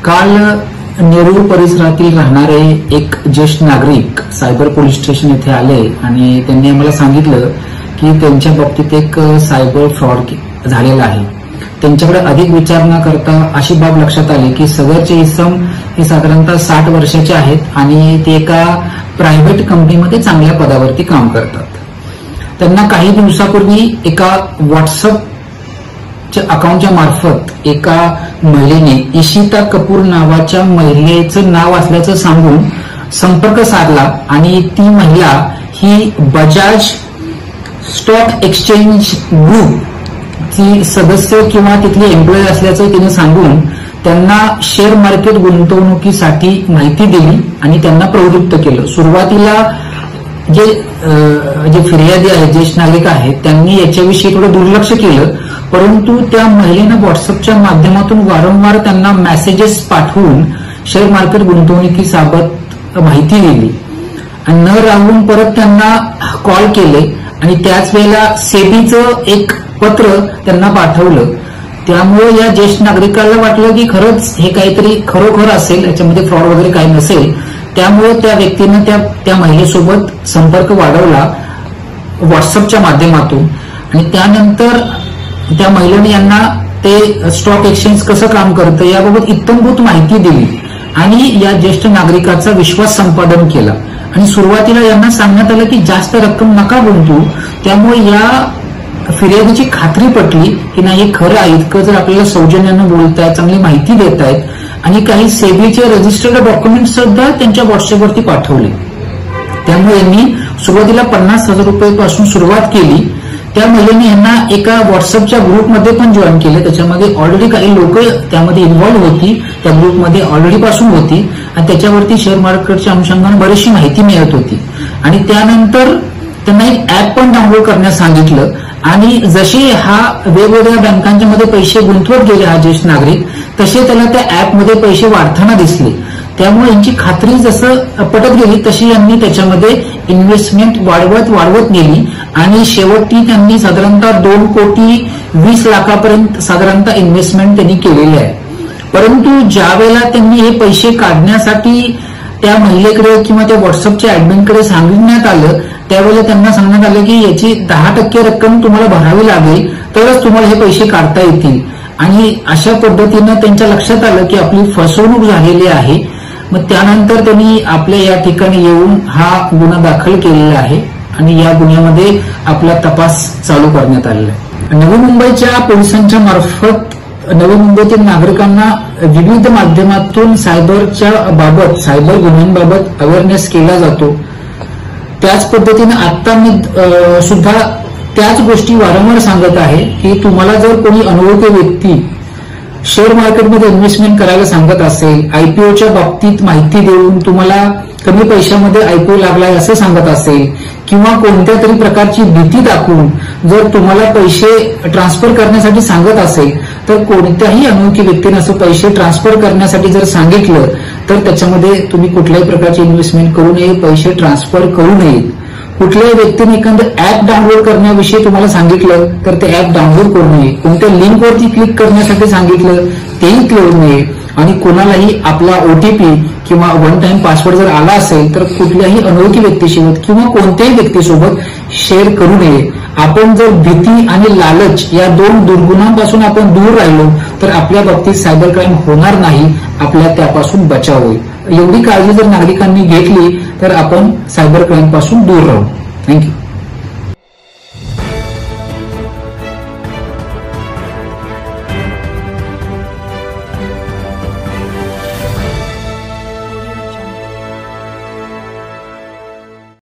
काल नेरूळ परिसरातील राहणारे एक ज्येष्ठ नागरिक सायबर पोलीस स्टेशन येथे आले आणि त्यांनी आम्हाला सांगितलं की त्यांच्या बाबतीत एक सायबर फ्रॉड झालेला आहे. त्यांच्याकडे अधिक विचार न करता अशी बाब लक्षात आली की सदरचे इसम हे साधारणतः 60 वर्षाचे आहेत आणि ते एका प्रायव्हेट कंपनीमध्ये चांगल्या पदावरती काम करतात. त्यांना काही दिवसापूर्वी एका व्हॉट्सअपच्या अकाउंटच्या मार्फत एका महिलेने इशिता कपूर नावाच्या महिलेचं नाव असल्याचं सांगून संपर्क साधला आणि ती महिला ही बजाज स्टॉक एक्सचेंज ग्रुप ची सदस्य किंवा तिथली एम्प्लॉई असल्याचं तिने सांगून त्यांना शेअर मार्केट गुंतवणुकीसाठी माहिती दिली आणि त्यांना प्रवृत्त केलं. सुरुवातीला जे फिर्यादी आहेत, ज्येष्ठ नागरिक आहेत, त्यांनी याच्याविषयी थोडं दुर्लक्ष केलं, परंतु त्या महिलेनं व्हॉट्सअपच्या माध्यमातून वारंवार त्यांना मेसेजेस पाठवून शेअर मार्केट गुंतवणुकीबाबत माहिती दिली आणि न राहून परत त्यांना कॉल केले आणि त्याच वेळेला सेबीचं एक पत्र त्यांना पाठवलं. त्यामुळे या ज्येष्ठ नागरिकाला वाटलं की खरंच हे काहीतरी खरोखर असेल, याच्यामध्ये फ्रॉड वगैरे काही नसेल. त्यामुळे त्या व्यक्तीनं त्या महिलेसोबत संपर्क वाढवला व्हॉट्सअपच्या माध्यमातून आणि त्यानंतर त्या महिलेने यांना ते स्टॉक एक्सचेंज कसं काम करतं याबाबत इत्थंभूत माहिती दिली आणि या ज्येष्ठ नागरिकाचा विश्वास संपादन केला. आणि सुरुवातीला यांना सांगण्यात आलं की जास्त रक्कम नका गुंतवू. त्यामुळे या फिर्यादीची खात्री पटली की नाही हे खरं आहे, इतकं जर आपल्याला सौजन्यानं बोलतायत, चांगली माहिती देत आहेत आणि काही सेबीचे रजिस्टर्ड डॉक्युमेंट सुद्धा त्यांच्या व्हॉट्सअपवरती पाठवले. त्यामुळे यांनी सुरुवातीला 50,000 रुपयापासून सुरुवात केली. त्या महिलेने यांना एका व्हॉट्सअपच्या ग्रुपमध्ये पण जॉईन केले. त्याच्यामध्ये ऑलरेडी काही लोक त्यामध्ये इन्व्हॉल्व्ह होती, त्या ग्रुपमध्ये ऑलरेडी पासून होती आणि त्याच्यावरती शेअर मार्केटच्या अनुषंगाने बरीचशी माहिती मिळत होती. आणि त्यानंतर त्यांना एक ऍप पण डाउनलोड करण्यास सांगितलं आणि जसे हा वेगवेगळ्या बँकांच्या मध्ये पैसे गुंतवत गेले हा ज्येष्ठ नागरिक, तसे त्याला त्या ऍपमध्ये पैसे वाढताना दिसले. त्यामुळे यांची खात्री जसं पटत गेली तशी यांनी त्याच्यामध्ये इन्व्हेस्टमेंट वाढवत गेली आणि शेवटी त्यांनी साधारणतः 2,20,00,000 साधारणतः इन्व्हेस्टमेंट त्यांनी केलेली आहे. परंतु ज्या वेळेला त्यांनी हे पैसे काढण्यासाठी त्या महिलेकडे किंवा त्या व्हॉट्सअपच्या ऍडमिनकडे सांगण्यात आलं, त्यावेळेला त्यांना सांगण्यात आलं की याची 10% रक्कम तुम्हाला भरावी लागेल तरच तुम्हाला हे पैसे काढता येतील. आणि अशा पद्धतीनं त्यांच्या लक्षात आलं की आपली फसवणूक झालेली आहे. मग त्यानंतर त्यांनी आपल्या या ठिकाणी येऊन हा गुन्हा दाखल केलेला आहे आणि या गुन्ह्यामध्ये आपला तपास चालू करण्यात आलेला आहे. नवी मुंबईच्या पोलिसांच्या मार्फत नवी मुंबईतील नागरिकांना विविध माध्यमातून सायबर गुन्ह्यांबाबत अवेअरनेस केला जातो. त्याच पद्धतीने आता मी सुद्धा त्याच गोष्टी वारंवार सांगत आहे की तुम्हाला जर कोणी अनुभवी व्यक्ती शेअर मार्केटमध्ये इन्व्हेस्टमेंट करायला सांगत असेल, आयपीओच्या बाबतीत माहिती देऊन तुम्हाला कमी पैशामध्ये आयपीओ लागलाय असं सांगत असेल किंवा कोणत्या तरी प्रकारची भीती दाखवून जर तुम्हाला पैसे ट्रान्सफर करण्यासाठी सांगत असेल तर कोणत्याही अनोळखी व्यक्तीने असं पैसे ट्रान्सफर करण्यासाठी जर सांगितलं तर त्याच्यामध्ये तुम्ही कुठल्याही प्रकारची इन्व्हेस्टमेंट करू नये, पैसे ट्रान्सफर करू नये. कुठल्याही व्यक्तीने एखादं ऍप डाउनलोड करण्याविषयी तुम्हाला सांगितलं तर ते ऍप डाउनलोड करू नये. कोणत्या लिंकवरती क्लिक करण्यासाठी सांगितलं तेही करू नये. आणि कोणालाही आपला ओटीपी किंवा वन टाइम पासवर्ड जर आला असेल तर कुठल्याही अनोळखी व्यक्तीसोबत किंवा कोणत्याही व्यक्तीसोबत शेअर करू नये. आपण जर भीती आणि लालच या 2 दुर्गुणांपासून आपण दूर राहिलो तर आपल्या बाबतीत सायबर क्राईम होणार नाही, आपल्या त्यापासून बचाव होईल. एवढी काळजी जर नागरिकांनी घेतली तर आपण सायबर क्राईम पासून दूर राहू. थँक्यू.